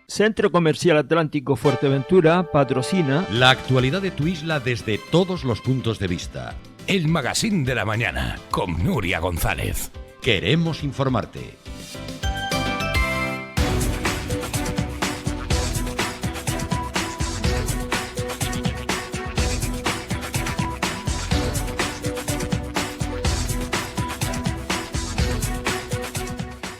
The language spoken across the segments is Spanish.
Centro Comercial Atlántico Fuerteventura patrocina la actualidad de tu isla desde todos los puntos de vista. El Magazín de la Mañana con Nuria González. Queremos informarte.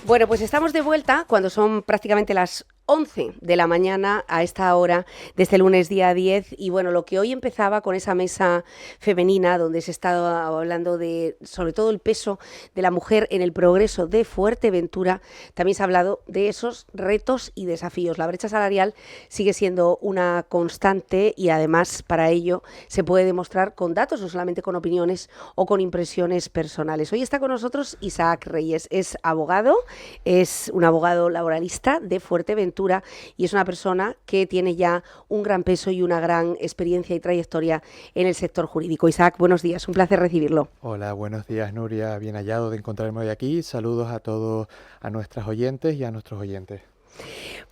Bueno, pues estamos de vuelta cuando son prácticamente las 11 de la mañana a esta hora de este lunes día 10 y bueno, lo que hoy empezaba con esa mesa femenina donde se está hablando de sobre todo el peso de la mujer en el progreso de Fuerteventura, también se ha hablado de esos retos y desafíos. La brecha salarial sigue siendo una constante y además para ello se puede demostrar con datos, no solamente con opiniones o con impresiones personales. Hoy está con nosotros Isaac Reyes, es abogado, es un abogado laboralista de Fuerteventura y es una persona que tiene ya un gran peso y una gran experiencia y trayectoria en el sector jurídico. Isaac, buenos días, un placer recibirlo. Hola, buenos días Nuria, bien hallado de encontrarme hoy aquí. Saludos a todos, a nuestras oyentes y a nuestros oyentes.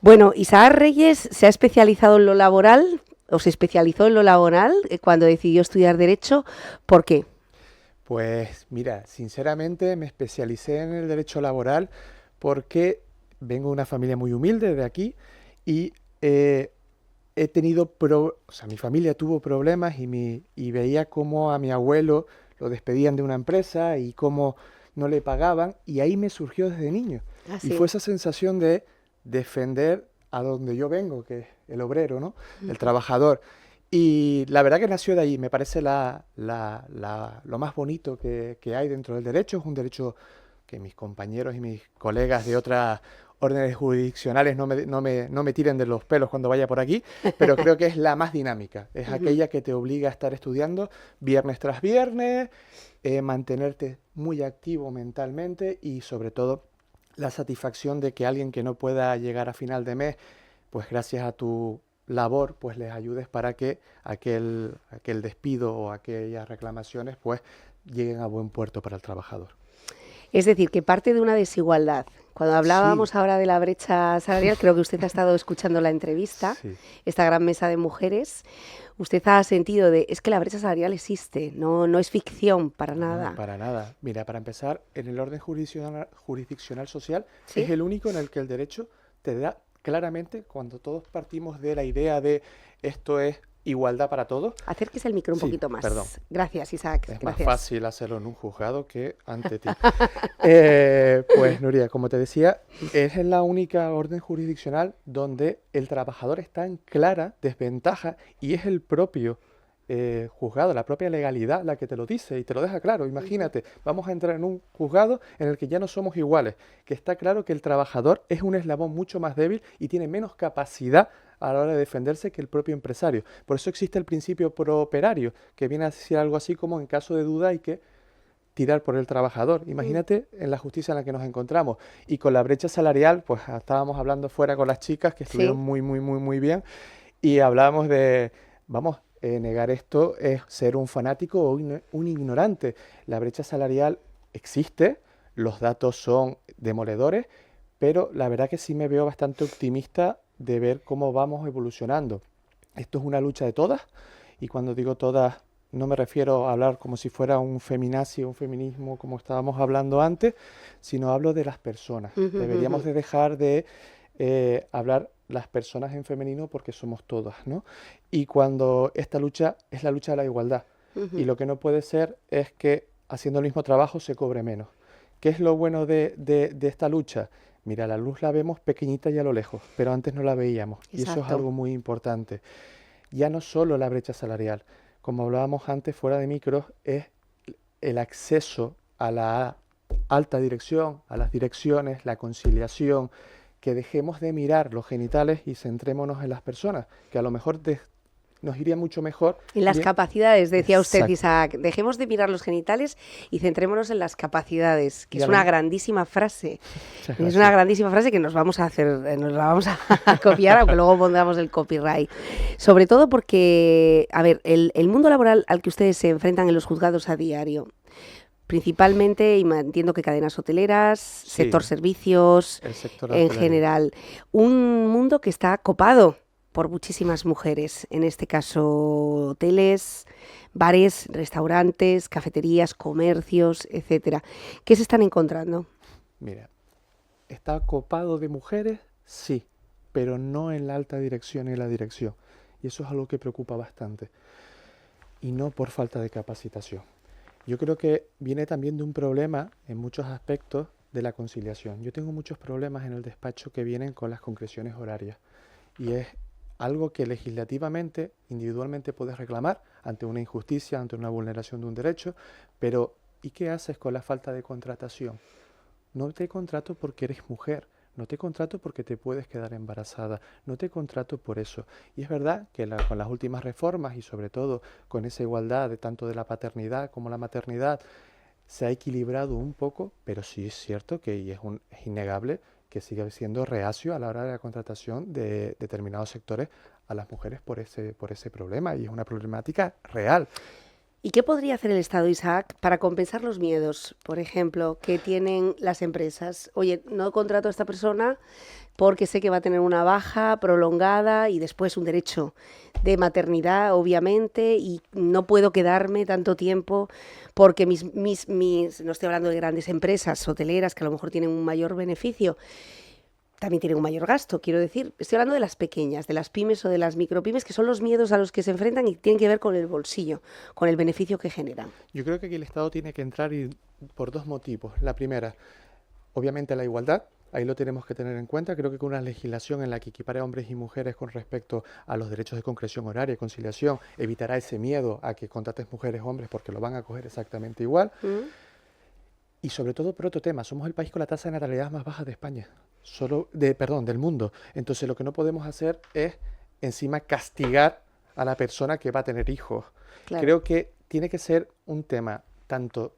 Bueno, Isaac Reyes se ha especializado en lo laboral, o se especializó en lo laboral cuando decidió estudiar Derecho. ¿Por qué? Pues mira, sinceramente me especialicé en el derecho laboral porque vengo de una familia muy humilde de aquí y he tenido, mi familia tuvo problemas y veía cómo a mi abuelo lo despedían de una empresa y cómo no le pagaban y ahí me surgió desde niño. ¿Ah, y sí? fue esa sensación de defender a donde yo vengo, que es el obrero, ¿no? El trabajador. Y la verdad que nació de ahí, me parece lo más bonito que hay dentro del derecho, es un derecho que mis compañeros y mis colegas de otras órdenes jurisdiccionales no me tiren de los pelos cuando vaya por aquí, pero creo que es la más dinámica, es aquella que te obliga a estar estudiando viernes tras viernes, mantenerte muy activo mentalmente y sobre todo la satisfacción de que alguien que no pueda llegar a final de mes, pues gracias a tu labor, pues les ayudes para que aquel despido o aquellas reclamaciones pues lleguen a buen puerto para el trabajador. Es decir, que parte de una desigualdad. Cuando hablábamos ahora de la brecha salarial, creo que usted ha estado escuchando la entrevista, esta gran mesa de mujeres. Usted ha sentido es que la brecha salarial existe, no es ficción para nada. No, para nada. Mira, para empezar, en el orden jurisdiccional social ¿Sí? es el único en el que el derecho te da claramente, cuando todos partimos de la idea de esto es igualdad para todos. Acérquese el micro un poquito más. Perdón. Gracias, Isaac. Es Gracias. más fácil hacerlo en un juzgado que ante ti. Pues Nuria, como te decía, es en la única orden jurisdiccional donde el trabajador está en clara desventaja y es el propio juzgado, la propia legalidad la que te lo dice y te lo deja claro. Imagínate, vamos a entrar en un juzgado en el que ya no somos iguales, que está claro que el trabajador es un eslabón mucho más débil y tiene menos capacidad a la hora de defenderse que el propio empresario. Por eso existe el principio prooperario, que viene a decir algo así como en caso de duda hay que tirar por el trabajador. Imagínate en la justicia en la que nos encontramos. Y con la brecha salarial, pues estábamos hablando fuera con las chicas que estuvieron muy bien y hablábamos de, negar esto es ser un fanático o un ignorante. La brecha salarial existe, los datos son demoledores, pero la verdad que sí me veo bastante optimista de ver cómo vamos evolucionando. Esto es una lucha de todas, y cuando digo todas no me refiero a hablar como si fuera un feminazi o un feminismo como estábamos hablando antes, sino hablo de las personas. Deberíamos de dejar de hablar las personas en femenino porque somos todas, ¿no? Y cuando esta lucha es la lucha de la igualdad, y lo que no puede ser es que haciendo el mismo trabajo se cobre menos. ¿Qué es lo bueno de esta lucha? Mira, la luz la vemos pequeñita y a lo lejos, pero antes no la veíamos. Exacto. Y eso es algo muy importante. Ya no solo la brecha salarial, como hablábamos antes fuera de micros, es el acceso a la alta dirección, a las direcciones, la conciliación, que dejemos de mirar los genitales y centrémonos en las personas, que a lo mejor nos iría mucho mejor. En las capacidades, decía usted, Exacto. Isaac. Dejemos de mirar los genitales y centrémonos en las capacidades, que es una grandísima frase. Es una grandísima frase que nos la vamos a copiar, aunque luego pongamos el copyright. Sobre todo porque, a ver, el mundo laboral al que ustedes se enfrentan en los juzgados a diario, principalmente, y entiendo que cadenas hoteleras, Sí, sector servicios, el sector en hotelería. general. Un mundo que está copado por muchísimas mujeres, en este caso hoteles, bares, restaurantes, cafeterías, comercios, etcétera. ¿Qué se están encontrando? Mira, ¿está copado de mujeres? Sí, pero no en la alta dirección y en la dirección. Y eso es algo que preocupa bastante. Y no por falta de capacitación. Yo creo que viene también de un problema en muchos aspectos de la conciliación. Yo tengo muchos problemas en el despacho que vienen con las concreciones horarias. Y es algo que legislativamente, individualmente puedes reclamar ante una injusticia, ante una vulneración de un derecho, pero ¿y qué haces con la falta de contratación? No te contrato porque eres mujer, no te contrato porque te puedes quedar embarazada, no te contrato por eso. Y es verdad que con las últimas reformas y sobre todo con esa igualdad de tanto de la paternidad como la maternidad, se ha equilibrado un poco, pero sí es cierto que y es innegable que sigue siendo reacio a la hora de la contratación de determinados sectores a las mujeres por ese problema y es una problemática real. ¿Y qué podría hacer el Estado, Isaac, para compensar los miedos, por ejemplo, que tienen las empresas? Oye, no contrato a esta persona porque sé que va a tener una baja prolongada y después un derecho de maternidad, obviamente, y no puedo quedarme tanto tiempo porque no estoy hablando de grandes empresas hoteleras que a lo mejor tienen un mayor beneficio, también tienen un mayor gasto, quiero decir. Estoy hablando de las pequeñas, de las pymes o de las micropymes, que son los miedos a los que se enfrentan y tienen que ver con el bolsillo, con el beneficio que generan. Yo creo que aquí el Estado tiene que entrar por dos motivos. La primera, obviamente la igualdad, ahí lo tenemos que tener en cuenta. Creo que con una legislación en la que equipare a hombres y mujeres con respecto a los derechos de concreción horaria y conciliación, evitará ese miedo a que contrates mujeres o hombres porque lo van a coger exactamente igual. Y sobre todo por otro tema, somos el país con la tasa de natalidad más baja de España, del mundo. Entonces lo que no podemos hacer es encima castigar a la persona que va a tener hijos. Claro. Creo que tiene que ser un tema tanto,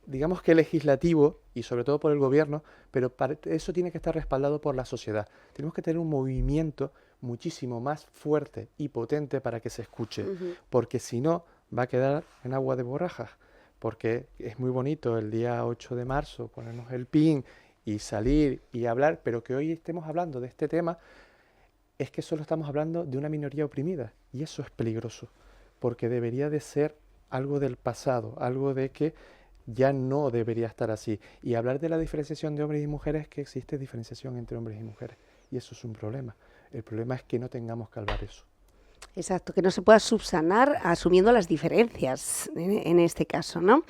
digamos que legislativo y sobre todo por el gobierno, pero para eso tiene que estar respaldado por la sociedad. Tenemos que tener un movimiento muchísimo más fuerte y potente para que se escuche, porque si no va a quedar en agua de borrajas. Porque es muy bonito el día 8 de marzo ponernos el pin y salir y hablar, pero que hoy estemos hablando de este tema es que solo estamos hablando de una minoría oprimida y eso es peligroso, porque debería de ser algo del pasado, algo de que ya no debería estar así. Y hablar de la diferenciación de hombres y mujeres, que existe diferenciación entre hombres y mujeres y eso es un problema. El problema es que no tengamos que hablar eso. Exacto, que no se pueda subsanar asumiendo las diferencias en este caso, ¿no?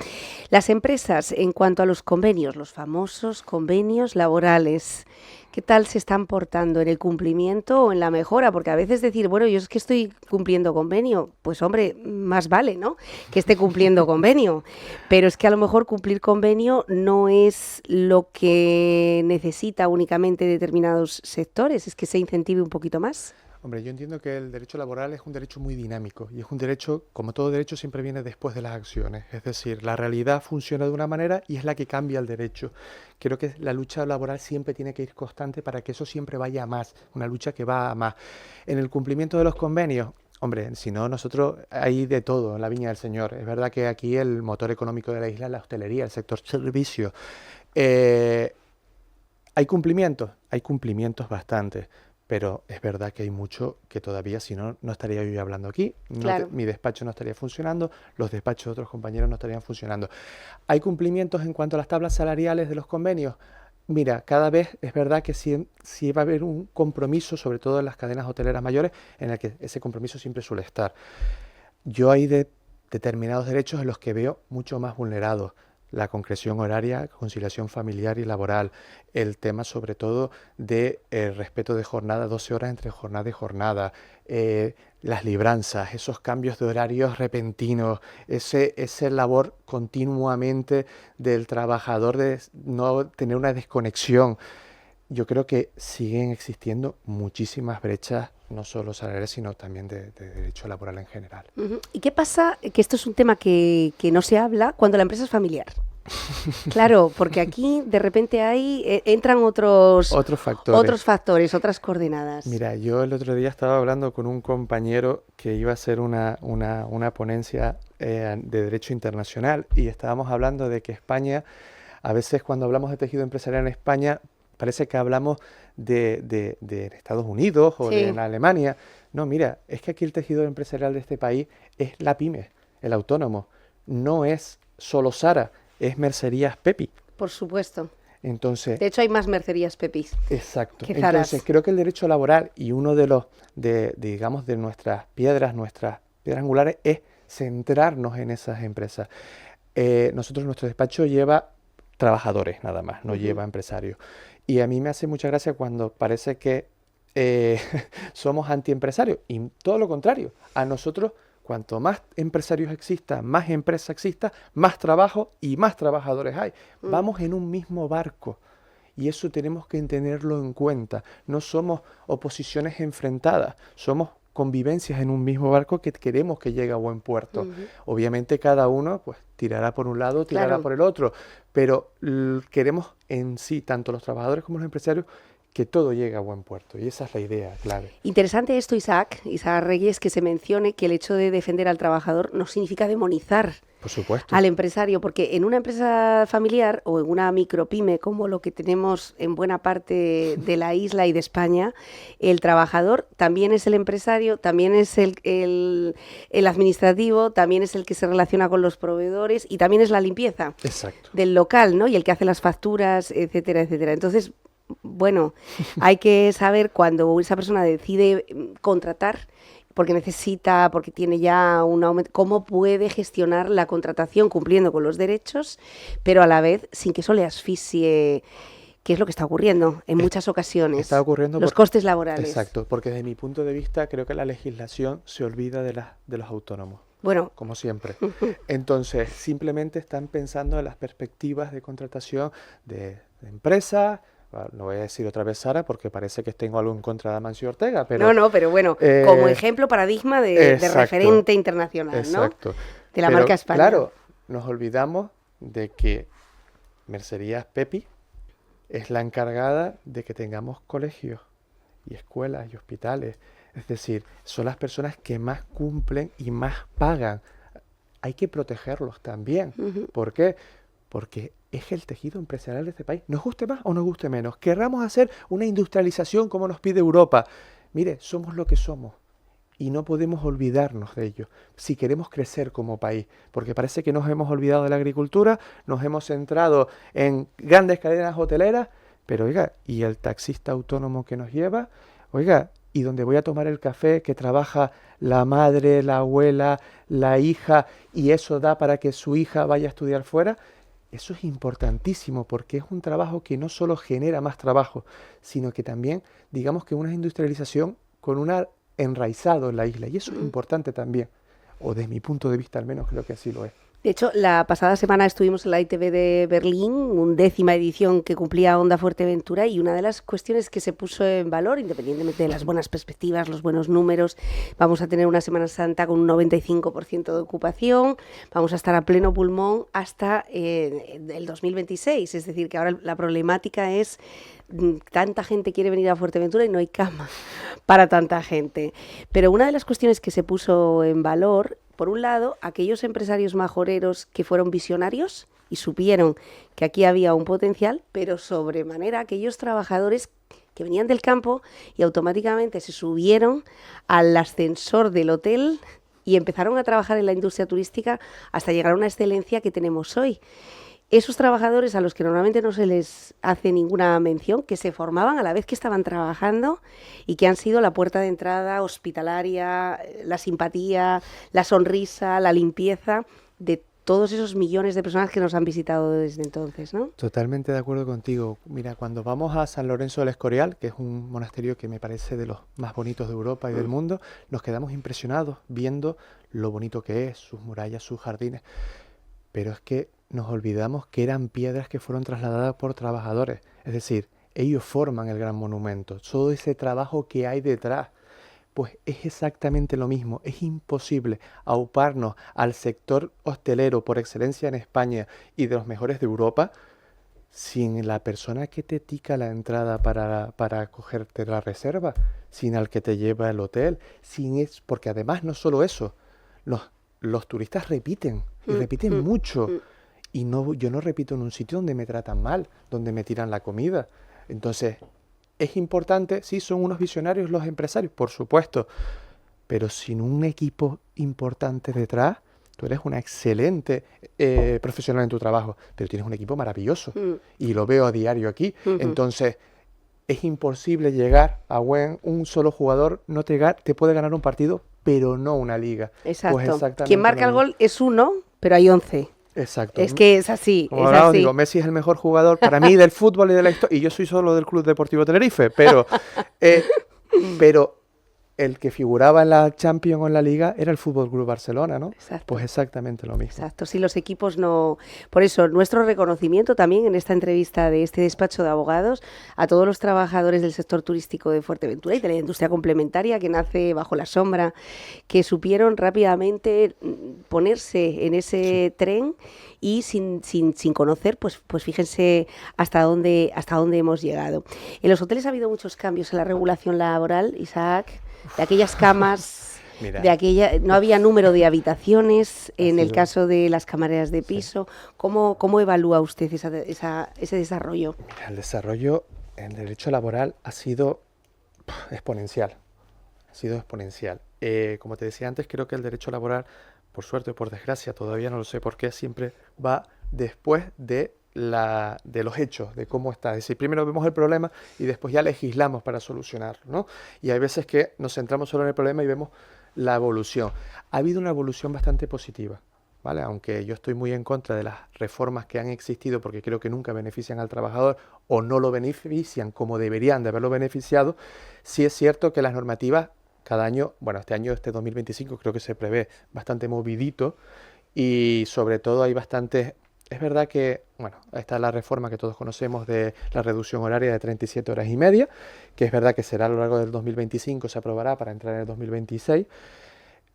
Las empresas, en cuanto a los convenios, los famosos convenios laborales, ¿qué tal se están portando en el cumplimiento o en la mejora? Porque a veces decir, bueno, yo es que estoy cumpliendo convenio, pues hombre, más vale, ¿no?, que esté cumpliendo convenio, pero es que a lo mejor cumplir convenio no es lo que necesita únicamente determinados sectores, es que se incentive un poquito más. Hombre, yo entiendo que el derecho laboral es un derecho muy dinámico y es un derecho, como todo derecho, siempre viene después de las acciones. Es decir, la realidad funciona de una manera y es la que cambia el derecho. Creo que la lucha laboral siempre tiene que ir constante para que eso siempre vaya a más, una lucha que va a más. En el cumplimiento de los convenios, hombre, si no, nosotros hay de todo en la viña del Señor. Es verdad que aquí el motor económico de la isla es la hostelería, el sector servicio. ¿Hay cumplimientos bastantes. Pero es verdad que hay mucho que todavía, si no, no estaría yo hablando aquí, Claro. mi despacho no estaría funcionando, los despachos de otros compañeros no estarían funcionando. ¿Hay cumplimientos en cuanto a las tablas salariales de los convenios? Mira, cada vez es verdad que sí va a haber un compromiso, sobre todo en las cadenas hoteleras mayores, en el que ese compromiso siempre suele estar. Yo hay determinados derechos en los que veo mucho más vulnerados. La concreción horaria, conciliación familiar y laboral, el tema sobre todo de respeto de jornada, 12 horas entre jornada y jornada, las libranzas, esos cambios de horarios repentinos, ese labor continuamente del trabajador de no tener una desconexión. Yo creo que siguen existiendo muchísimas brechas no solo salariales, sino también de derecho laboral en general. Ujú. ¿Y qué pasa? Que esto es un tema que no se habla cuando la empresa es familiar. Claro, porque aquí de repente entran otros factores, otras coordenadas. Mira, yo el otro día estaba hablando con un compañero que iba a hacer una ponencia de Derecho Internacional y estábamos hablando de que España, a veces cuando hablamos de tejido empresarial en España, parece que hablamos de Estados Unidos o Sí. de Alemania. No, mira, es que aquí el tejido empresarial de este país es la pyme, el autónomo. No es solo Sara, es Mercerías Pepi. Por supuesto. Entonces, De hecho, hay más mercerías Pepis. exacto. que Zaras. Entonces, creo que el derecho laboral y uno de los, digamos, de nuestras piedras angulares es centrarnos en esas empresas. Nosotros, nuestro despacho lleva trabajadores nada más, no lleva empresarios. Y a mí me hace mucha gracia cuando parece que somos antiempresarios. Y todo lo contrario, a nosotros, cuanto más empresarios existan, más empresa exista, más trabajo y más trabajadores hay. Vamos en un mismo barco. Y eso tenemos que tenerlo en cuenta. No somos oposiciones enfrentadas, somos convivencias en un mismo barco que queremos que llegue a buen puerto. Obviamente cada uno pues tirará por un lado, tirará Claro. por el otro, pero queremos en sí, tanto los trabajadores como los empresarios, que todo llegue a buen puerto. Y esa es la idea clave. Interesante esto, Isaac Reyes, que se mencione que el hecho de defender al trabajador no significa demonizar Por supuesto. al empresario, porque en una empresa familiar o en una micropyme, como lo que tenemos en buena parte de la isla y de España, el trabajador también es el empresario, también es el administrativo, también es el que se relaciona con los proveedores y también es la limpieza Exacto. del local, ¿no? Y el que hace las facturas, etcétera, etcétera. Entonces, bueno, hay que saber cuando esa persona decide contratar, porque necesita, porque tiene ya un aumento, cómo puede gestionar la contratación cumpliendo con los derechos, pero a la vez sin que eso le asfixie, que es lo que está ocurriendo en muchas ocasiones. Está ocurriendo los porque- costes laborales. Exacto, porque desde mi punto de vista creo que la legislación se olvida de los autónomos. Bueno, Como siempre. Entonces, simplemente están pensando en las perspectivas de contratación de empresas. No voy a decir otra vez Sara porque parece que tengo algo en contra de Amancio Ortega, pero no, pero bueno, como ejemplo, paradigma de exacto, referente internacional, exacto. ¿no? De la Pero, marca España. claro, nos olvidamos de que Mercerías Pepi es la encargada de que tengamos colegios y escuelas y hospitales. Es decir, son las personas que más cumplen y más pagan. Hay que protegerlos también. ¿Por qué? Porque es el tejido empresarial de este país. Nos guste más o nos guste menos. Querramos hacer una industrialización como nos pide Europa. Mire, somos lo que somos. Y no podemos olvidarnos de ello si queremos crecer como país, porque parece que nos hemos olvidado de la agricultura, nos hemos centrado en grandes cadenas hoteleras, pero oiga, ¿y el taxista autónomo que nos lleva? Oiga, ¿y donde voy a tomar el café que trabaja la madre, la abuela, la hija, y eso da para que su hija vaya a estudiar fuera? Eso es importantísimo porque es un trabajo que no solo genera más trabajo, sino que también, digamos que una industrialización con una enraizado en la isla, y eso es importante también, o desde mi punto de vista al menos creo que así lo es. De hecho, la pasada semana estuvimos en la ITV de Berlín, 11ª edición que cumplía Onda Fuerteventura, y una de las cuestiones que se puso en valor, independientemente de las buenas perspectivas, los buenos números, vamos a tener una Semana Santa con un 95% de ocupación, vamos a estar a pleno pulmón hasta el 2026, es decir, que ahora la problemática es tanta gente quiere venir a Fuerteventura y no hay cama para tanta gente. Pero una de las cuestiones que se puso en valor, por un lado, aquellos empresarios majoreros que fueron visionarios y supieron que aquí había un potencial, pero sobremanera aquellos trabajadores que venían del campo y automáticamente se subieron al ascensor del hotel y empezaron a trabajar en la industria turística hasta llegar a una excelencia que tenemos hoy. Esos trabajadores a los que normalmente no se les hace ninguna mención, que se formaban a la vez que estaban trabajando y que han sido la puerta de entrada hospitalaria, la simpatía, la sonrisa, la limpieza de todos esos millones de personas que nos han visitado desde entonces, ¿no? Totalmente de acuerdo contigo. Mira, cuando vamos a San Lorenzo del Escorial, que es un monasterio que me parece de los más bonitos de Europa y del mundo, nos quedamos impresionados viendo lo bonito que es, sus murallas, sus jardines. Pero es que nos olvidamos que eran piedras que fueron trasladadas por trabajadores. Es decir, ellos forman el gran monumento, todo ese trabajo que hay detrás. Pues es exactamente lo mismo. Es imposible auparnos al sector hostelero por excelencia en España y de los mejores de Europa sin la persona que te tica la entrada para cogerte la reserva, sin al que te lleva el hotel, porque además no solo eso, los turistas repiten y repiten mucho. Y yo no repito en un sitio donde me tratan mal, donde me tiran la comida. Entonces, es importante, sí, son unos visionarios los empresarios, por supuesto, pero sin un equipo importante detrás, tú eres una excelente profesional en tu trabajo, pero tienes un equipo maravilloso y lo veo a diario aquí. Entonces, es imposible llegar a un solo jugador, no te puede ganar un partido, pero no una liga. Exacto. Pues exactamente Quien marca el gol es uno, pero hay 11. Exacto. Es que es así, Como es hablamos, así. digo, Messi es el mejor jugador para mí del fútbol y de la historia, y yo soy solo del Club Deportivo Tenerife, pero el que figuraba en la Champions o en la Liga era el Fútbol Club Barcelona, ¿no? Exacto. Pues exactamente lo mismo. Exacto, si los equipos no... Por eso, nuestro reconocimiento también en esta entrevista de este despacho de abogados a todos los trabajadores del sector turístico de Fuerteventura y de la industria complementaria que nace bajo la sombra, que supieron rápidamente ponerse en ese tren y sin conocer, pues fíjense hasta dónde hemos llegado. En los hoteles ha habido muchos cambios en la regulación laboral, Isaac, de aquellas camas... Mira, no había número de habitaciones en el sido- caso de las camareras de piso. ¿Cómo evalúa usted ese desarrollo? mira, el desarrollo en el derecho laboral ha sido exponencial. Ha sido exponencial. Como te decía antes, creo que el derecho laboral, por suerte o por desgracia, todavía no lo sé por qué, siempre va después de los hechos, de cómo está. Es decir, primero vemos el problema y después ya legislamos para solucionarlo, ¿no? Y hay veces que nos centramos solo en el problema y vemos la evolución. Ha habido una evolución bastante positiva, ¿vale? Aunque yo estoy muy en contra de las reformas que han existido porque creo que nunca benefician al trabajador o no lo benefician como deberían de haberlo beneficiado, sí es cierto que las normativas cada año, bueno, este 2025 creo que se prevé bastante movidito y sobre todo hay bastantes... Es verdad que, bueno, está la reforma que todos conocemos de la reducción horaria de 37 horas y media, que es verdad que será a lo largo del 2025, se aprobará para entrar en el 2026.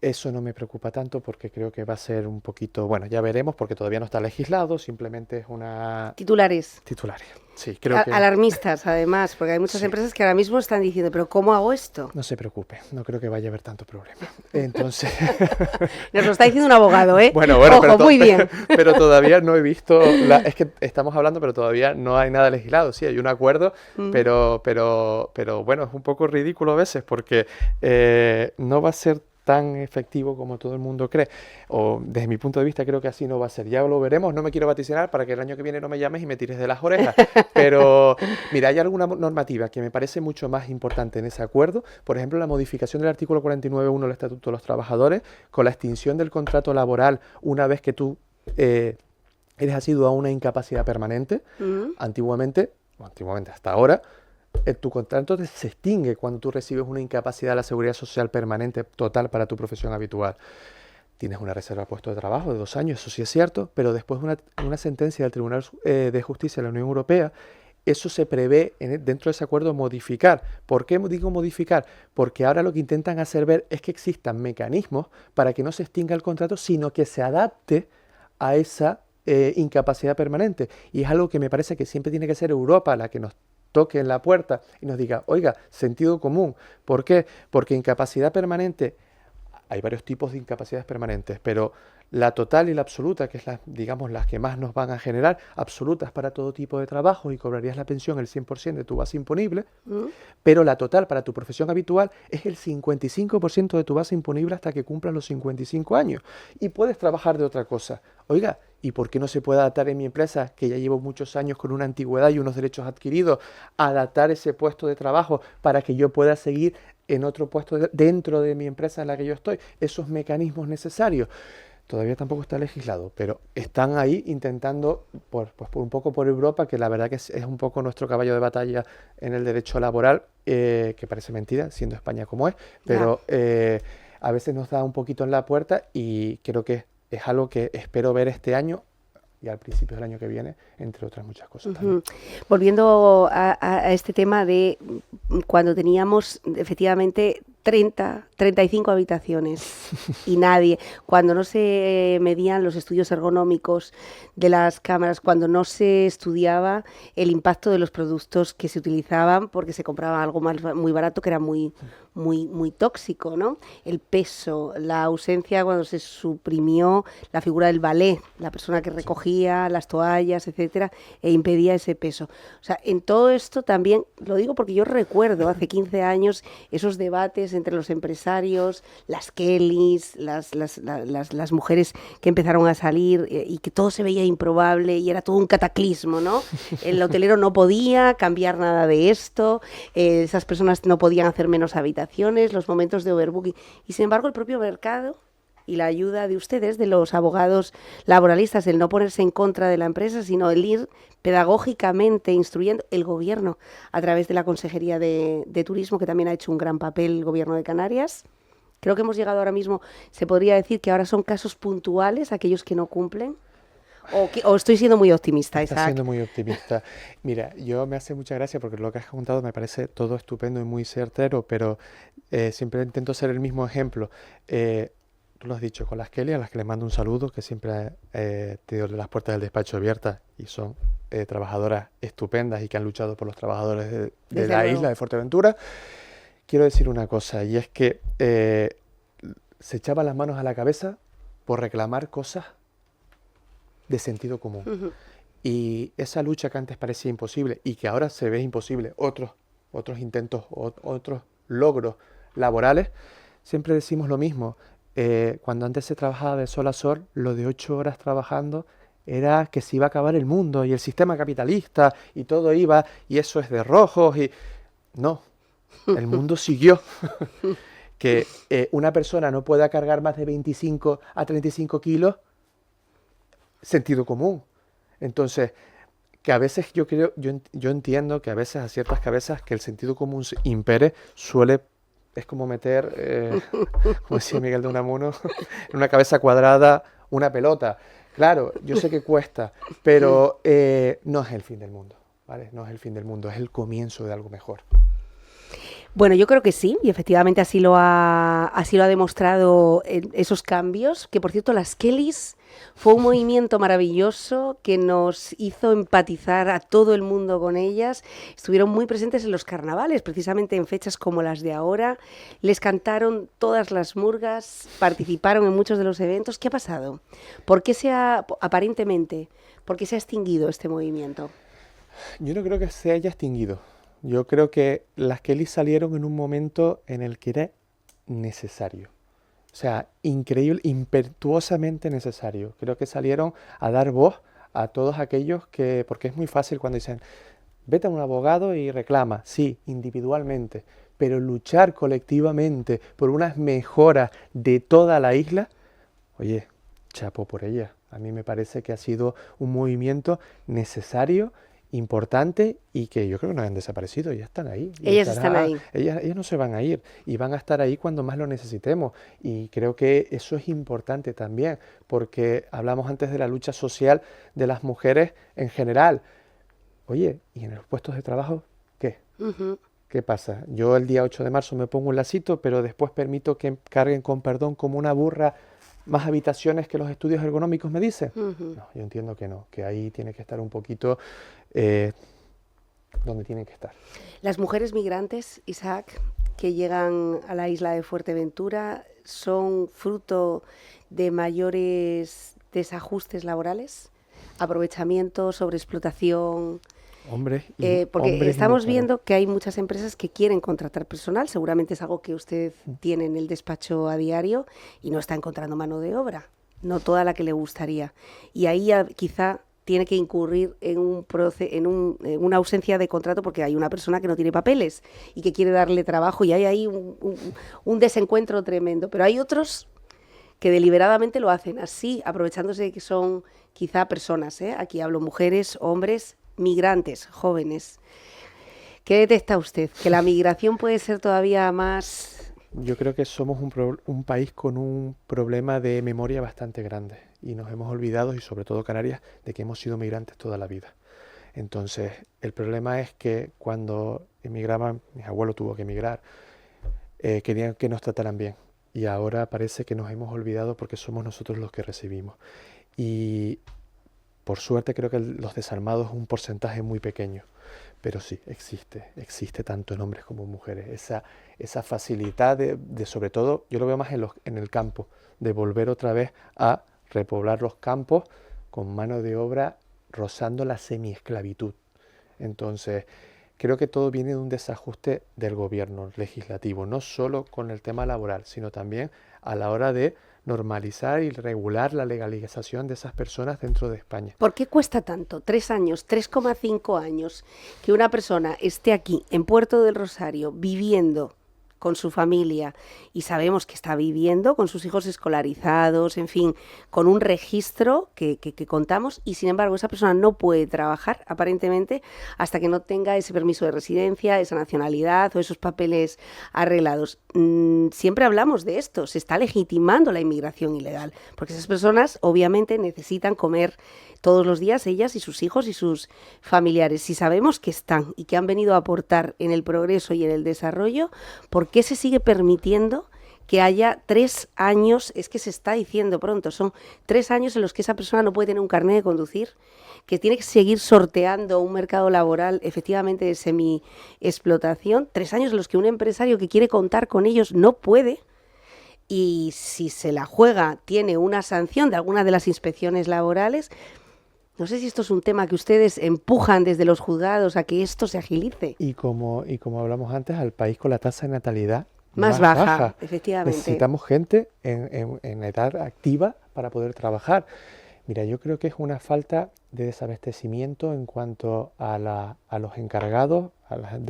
Eso no me preocupa tanto porque creo que va a ser un poquito, bueno, ya veremos porque todavía no está legislado, simplemente es una Titulares. titularia. Sí, creo que... Alarmistas, además, porque hay muchas Sí. empresas que ahora mismo están diciendo, ¿pero cómo hago esto? No se preocupe, no creo que vaya a haber tanto problema. Entonces... Nos lo está diciendo un abogado, ¿eh? Bueno, Ojo, pero, muy bien. pero todavía no he visto, es que estamos hablando, pero todavía no hay nada legislado. Sí, hay un acuerdo, pero bueno, es un poco ridículo a veces porque no va a ser tan efectivo como todo el mundo cree. O desde mi punto de vista creo que así no va a ser. Ya lo veremos, no me quiero vaticinar para que el año que viene no me llames y me tires de las orejas. Pero mira, hay alguna normativa que me parece mucho más importante en ese acuerdo. Por ejemplo, la modificación del artículo 49.1 del Estatuto de los Trabajadores con la extinción del contrato laboral una vez que tú eres asiduo a una incapacidad permanente. Antiguamente hasta ahora, tu contrato se extingue cuando tú recibes una incapacidad de la Seguridad Social permanente total para tu profesión habitual. Tienes una reserva de puesto de trabajo de 2 años, eso sí es cierto, pero después de una sentencia del Tribunal de Justicia de la Unión Europea, eso se prevé dentro de ese acuerdo modificar. ¿Por qué digo modificar? Porque ahora lo que intentan hacer ver es que existan mecanismos para que no se extinga el contrato, sino que se adapte a esa incapacidad permanente. Y es algo que me parece que siempre tiene que ser Europa la que nos toque en la puerta y nos diga, oiga, sentido común. ¿Por qué? Porque incapacidad permanente, hay varios tipos de incapacidades permanentes, pero la total y la absoluta, que es digamos las que más nos van a generar, absolutas para todo tipo de trabajo y cobrarías la pensión el 100% de tu base imponible, pero la total para tu profesión habitual es el 55% de tu base imponible hasta que cumplas los 55 años. Y puedes trabajar de otra cosa. Oiga, ¿y por qué no se puede adaptar en mi empresa, que ya llevo muchos años con una antigüedad y unos derechos adquiridos, adaptar ese puesto de trabajo para que yo pueda seguir en otro puesto dentro de mi empresa en la que yo estoy? Esos mecanismos necesarios. Todavía tampoco está legislado, pero están ahí intentando, por un poco por Europa, que la verdad que es un poco nuestro caballo de batalla en el derecho laboral, que parece mentira, siendo España como es, pero a veces nos da un poquito en la puerta y creo que es algo que espero ver este año y al principio del año que viene, entre otras muchas cosas también. Volviendo a este tema de cuando teníamos efectivamente 35 habitaciones y nadie, cuando no se medían los estudios ergonómicos de las cámaras, cuando no se estudiaba el impacto de los productos que se utilizaban porque se compraba algo muy barato que era muy tóxico, ¿no? El peso, la ausencia cuando se suprimió la figura del ballet, la persona que recogía las toallas, etcétera, e impedía ese peso. O sea, en todo esto también, lo digo porque yo recuerdo hace 15 años esos debates entre los empresarios, las Kellys, las mujeres que empezaron a salir y que todo se veía improbable y era todo un cataclismo, ¿no? El hotelero no podía cambiar nada de esto, esas personas no podían hacer menos habitaciones, los momentos de overbooking. Y sin embargo, el propio mercado y la ayuda de ustedes, de los abogados laboralistas, el no ponerse en contra de la empresa, sino el ir pedagógicamente instruyendo el gobierno a través de la Consejería de Turismo, que también ha hecho un gran papel el gobierno de Canarias. Creo que hemos llegado ahora mismo, se podría decir que ahora son casos puntuales aquellos que no cumplen. ¿O estoy siendo muy optimista, Isaac? Estás siendo muy optimista. Mira, yo me hace mucha gracia porque lo que has contado me parece todo estupendo y muy certero, pero siempre intento ser el mismo ejemplo. Tú lo has dicho, con las Kelly, a las que les mando un saludo, que siempre tenido las puertas del despacho abiertas y son trabajadoras estupendas y que han luchado por los trabajadores de la isla de Fuerteventura. Quiero decir una cosa, y es que se echaban las manos a la cabeza por reclamar cosas de sentido común. Uh-huh. Y esa lucha que antes parecía imposible y que ahora se ve imposible, otros intentos, otros logros laborales, siempre decimos lo mismo. Cuando antes se trabajaba de sol a sol, lo de 8 horas trabajando era que se iba a acabar el mundo y el sistema capitalista y todo iba, y eso es de rojos y... No, el mundo siguió. Que una persona no pueda cargar más de 25 a 35 kilos, sentido común. Entonces, que a veces yo entiendo que a veces a ciertas cabezas que el sentido común impere es como meter, como decía Miguel de Unamuno, en una cabeza cuadrada una pelota. Claro, yo sé que cuesta, pero no es el fin del mundo, ¿vale? No es el fin del mundo, es el comienzo de algo mejor. Bueno, yo creo que sí, y efectivamente así lo ha demostrado esos cambios, que por cierto las Kellys fue un movimiento maravilloso que nos hizo empatizar a todo el mundo con ellas. Estuvieron muy presentes en los carnavales, precisamente en fechas como las de ahora. Les cantaron todas las murgas, participaron en muchos de los eventos. ¿Qué ha pasado? ¿Por qué aparentemente, por qué se ha extinguido este movimiento? Yo no creo que se haya extinguido. Yo creo que las Kelly salieron en un momento en el que era necesario. O sea, increíble, impetuosamente necesario. Creo que salieron a dar voz a todos aquellos que... Porque es muy fácil cuando dicen, vete a un abogado y reclama. Sí, individualmente. Pero luchar colectivamente por unas mejoras de toda la isla, oye, chapo por ella. A mí me parece que ha sido un movimiento necesario, importante y que yo creo que no han desaparecido, ya están ahí. Ellas están ahí. Ellas no se van a ir y van a estar ahí cuando más lo necesitemos, y creo que eso es importante también, porque hablamos antes de la lucha social de las mujeres en general. Oye, ¿y en los puestos de trabajo qué? Uh-huh. ¿Qué pasa? Yo el día 8 de marzo me pongo un lacito, pero después permito que carguen con perdón como una burra más habitaciones que los estudios ergonómicos me dicen. Uh-huh. No, yo entiendo que no, que ahí tiene que estar un poquito donde tienen que estar. Las mujeres migrantes, Isaac, que llegan a la isla de Fuerteventura, ¿son fruto de mayores desajustes laborales? ¿Aprovechamiento, sobreexplotación? Porque estamos viendo que hay muchas empresas que quieren contratar personal, seguramente es algo que usted tiene en el despacho a diario y no está encontrando mano de obra, no toda la que le gustaría. Y ahí quizá tiene que incurrir en una ausencia de contrato porque hay una persona que no tiene papeles y que quiere darle trabajo, y hay ahí un desencuentro tremendo. Pero hay otros que deliberadamente lo hacen así, aprovechándose de que son quizá personas, aquí hablo mujeres, hombres, migrantes, jóvenes. ¿Qué detecta usted? ¿Que la migración puede ser todavía más...? Yo creo que somos un país con un problema de memoria bastante grande y nos hemos olvidado, y sobre todo Canarias, de que hemos sido migrantes toda la vida. Entonces, el problema es que cuando emigraban, mi abuelo tuvo que emigrar, querían que nos trataran bien. Y ahora parece que nos hemos olvidado porque somos nosotros los que recibimos. Y por suerte creo que los desarmados es un porcentaje muy pequeño. Pero sí, existe tanto en hombres como en mujeres. Esa facilidad de sobre todo, yo lo veo más en el campo, de volver otra vez a repoblar los campos con mano de obra rozando la semiesclavitud. Entonces, creo que todo viene de un desajuste del gobierno legislativo, no solo con el tema laboral, sino también a la hora de normalizar y regular la legalización de esas personas dentro de España. ¿Por qué cuesta tanto? 3 años, 3,5 años, que una persona esté aquí en Puerto del Rosario viviendo con su familia y sabemos que está viviendo con sus hijos escolarizados, en fin, con un registro que contamos y sin embargo esa persona no puede trabajar aparentemente hasta que no tenga ese permiso de residencia, esa nacionalidad o esos papeles arreglados? Siempre hablamos de esto, se está legitimando la inmigración ilegal, porque esas personas obviamente necesitan comer todos los días, ellas y sus hijos y sus familiares. Si sabemos que están y que han venido a aportar en el progreso y en el desarrollo, ¿por qué se sigue permitiendo que haya 3 años, es que se está diciendo pronto, son 3 años en los que esa persona no puede tener un carnet de conducir, que tiene que seguir sorteando un mercado laboral efectivamente de semi-explotación, 3 años en los que un empresario que quiere contar con ellos no puede? Y si se la juega, tiene una sanción de alguna de las inspecciones laborales. No sé si esto es un tema que ustedes empujan desde los juzgados a que esto se agilice. Y como hablamos antes, al país con la tasa de natalidad más baja, efectivamente. Necesitamos gente en edad activa para poder trabajar. Mira, yo creo que es una falta de desabastecimiento en cuanto a los encargados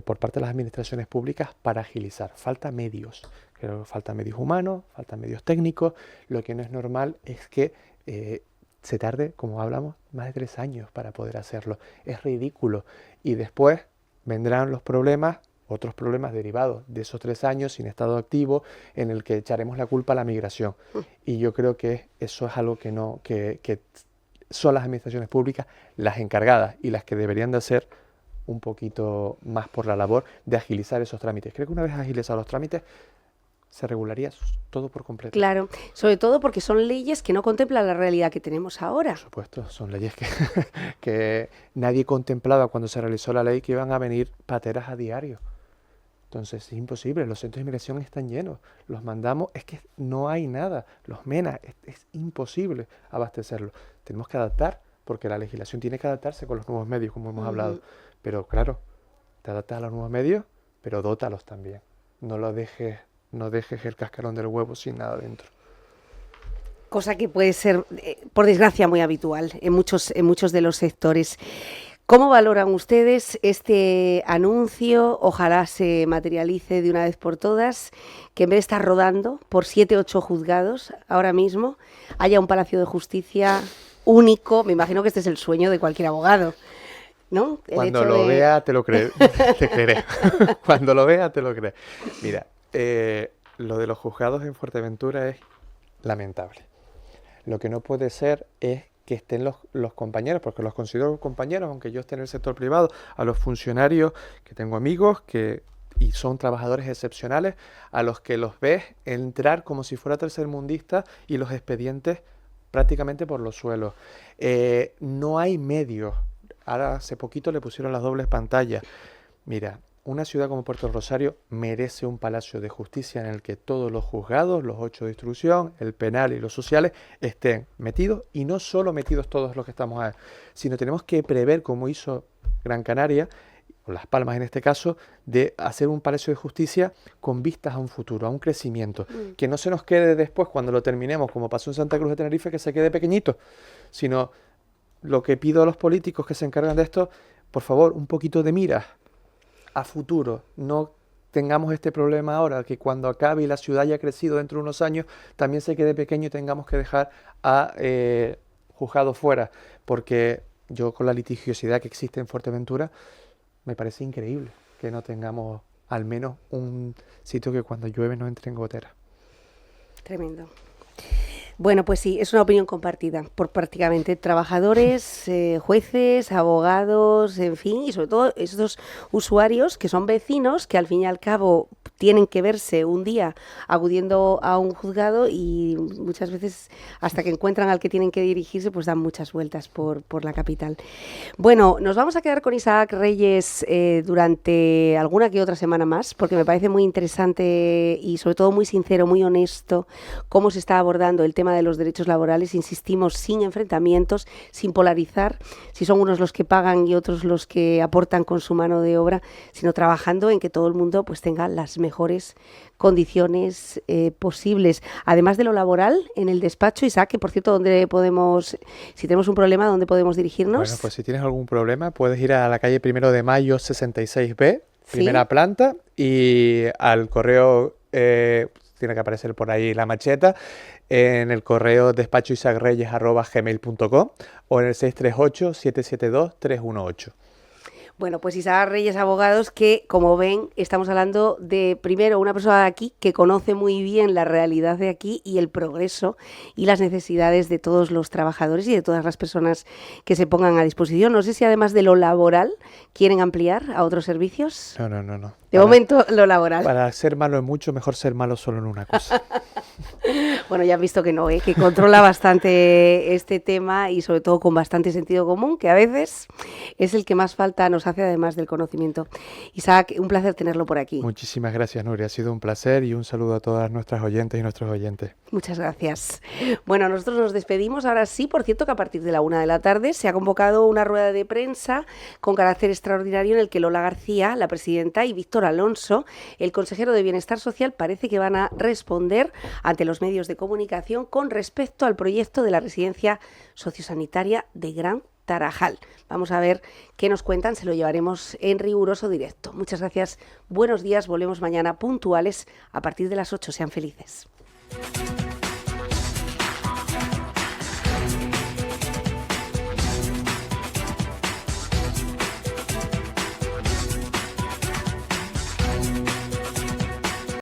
por parte de las administraciones públicas para agilizar. Falta medios, creo que faltan medios humanos, faltan medios técnicos. Lo que no es normal es que se tarde, como hablamos, más de 3 años para poder hacerlo. Es ridículo. Y después vendrán los problemas, otros problemas derivados de esos 3 años sin estado activo, en el que echaremos la culpa a la migración. Y yo creo que eso es algo que son las administraciones públicas las encargadas y las que deberían de hacer un poquito más por la labor de agilizar esos trámites. Creo que una vez agilizados los trámites, se regularía todo por completo. Claro, sobre todo porque son leyes que no contemplan la realidad que tenemos ahora. Por supuesto, son leyes que nadie contemplaba cuando se realizó la ley, que iban a venir pateras a diario. Entonces es imposible, los centros de inmigración están llenos, los mandamos, es que no hay nada, los MENA, es imposible abastecerlos. Tenemos que adaptar, porque la legislación tiene que adaptarse con los nuevos medios, como hemos hablado. Pero claro, te adaptas a los nuevos medios, pero dótalos también. No dejes el cascarón del huevo sin nada dentro. Cosa que puede ser, por desgracia, muy habitual en muchos de los sectores. ¿Cómo valoran ustedes este anuncio? Ojalá se materialice de una vez por todas, que en vez de estar rodando por 7, 8 juzgados ahora mismo, haya un Palacio de Justicia único. Me imagino que este es el sueño de cualquier abogado, ¿no? Cuando lo vea, te creeré. Cuando lo vea, te lo creeré. Mira, lo de los juzgados en Fuerteventura es lamentable. Lo que no puede ser es que estén los compañeros, porque los considero compañeros, aunque yo esté en el sector privado, a los funcionarios que tengo amigos y son trabajadores excepcionales, a los que los ves entrar como si fuera tercermundista y los expedientes prácticamente por los suelos. No hay medios. Ahora hace poquito le pusieron las dobles pantallas. Mira, una ciudad como Puerto del Rosario merece un palacio de justicia en el que todos los juzgados, los 8 de instrucción, el penal y los sociales estén metidos, y no solo metidos todos los que estamos ahí, sino tenemos que prever, como hizo Gran Canaria, o Las Palmas en este caso, de hacer un palacio de justicia con vistas a un futuro, a un crecimiento, que no se nos quede después cuando lo terminemos, como pasó en Santa Cruz de Tenerife, que se quede pequeñito, sino lo que pido a los políticos que se encargan de esto, por favor, un poquito de miras a futuro. No tengamos este problema ahora, que cuando acabe y la ciudad haya crecido dentro de unos años, también se quede pequeño y tengamos que dejar a juzgados fuera, porque yo, con la litigiosidad que existe en Fuerteventura, me parece increíble que no tengamos al menos un sitio que cuando llueve no entre en gotera. Tremendo. Bueno, pues sí, es una opinión compartida por prácticamente trabajadores, jueces, abogados, en fin, y sobre todo estos usuarios que son vecinos, que al fin y al cabo tienen que verse un día acudiendo a un juzgado y muchas veces hasta que encuentran al que tienen que dirigirse, pues dan muchas vueltas por la capital. Bueno, nos vamos a quedar con Isaac Reyes durante alguna que otra semana más, porque me parece muy interesante y sobre todo muy sincero, muy honesto, cómo se está abordando el tema de los derechos laborales, insistimos, sin enfrentamientos, sin polarizar, si son unos los que pagan y otros los que aportan con su mano de obra, sino trabajando en que todo el mundo pues tenga las mejores condiciones posibles. Además de lo laboral, en el despacho, Isaac, que por cierto, ¿dónde podemos, si tenemos un problema, dónde podemos dirigirnos? Bueno, pues si tienes algún problema, puedes ir a la calle 1 de Mayo 66B, primera planta, y al correo, tiene que aparecer por ahí la macheta, en el correo despachoisacreyes@gmail.com o en el 638-772-318. Bueno, pues Isaac Reyes Abogados, que como ven, estamos hablando de, primero, una persona de aquí que conoce muy bien la realidad de aquí y el progreso y las necesidades de todos los trabajadores y de todas las personas que se pongan a disposición. No sé si además de lo laboral quieren ampliar a otros servicios. No. De momento, lo laboral. Para ser malo en mucho, mejor ser malo solo en una cosa. Bueno, ya han visto que no, que controla bastante este tema y sobre todo con bastante sentido común, que a veces es el que más falta nos hace además del conocimiento. Isaac, un placer tenerlo por aquí. Muchísimas gracias, Nuria. Ha sido un placer y un saludo a todas nuestras oyentes y nuestros oyentes. Muchas gracias. Bueno, nosotros nos despedimos. Ahora sí, por cierto, que a partir de la 1 de la tarde se ha convocado una rueda de prensa con carácter extraordinario en el que Lola García, la presidenta, y Víctor Alonso, el consejero de Bienestar Social, parece que van a responder ante los medios de comunicación con respecto al proyecto de la residencia sociosanitaria de Gran Tarajal. Vamos a ver qué nos cuentan, se lo llevaremos en riguroso directo. Muchas gracias, buenos días, volvemos mañana puntuales a partir de las 8. Sean felices.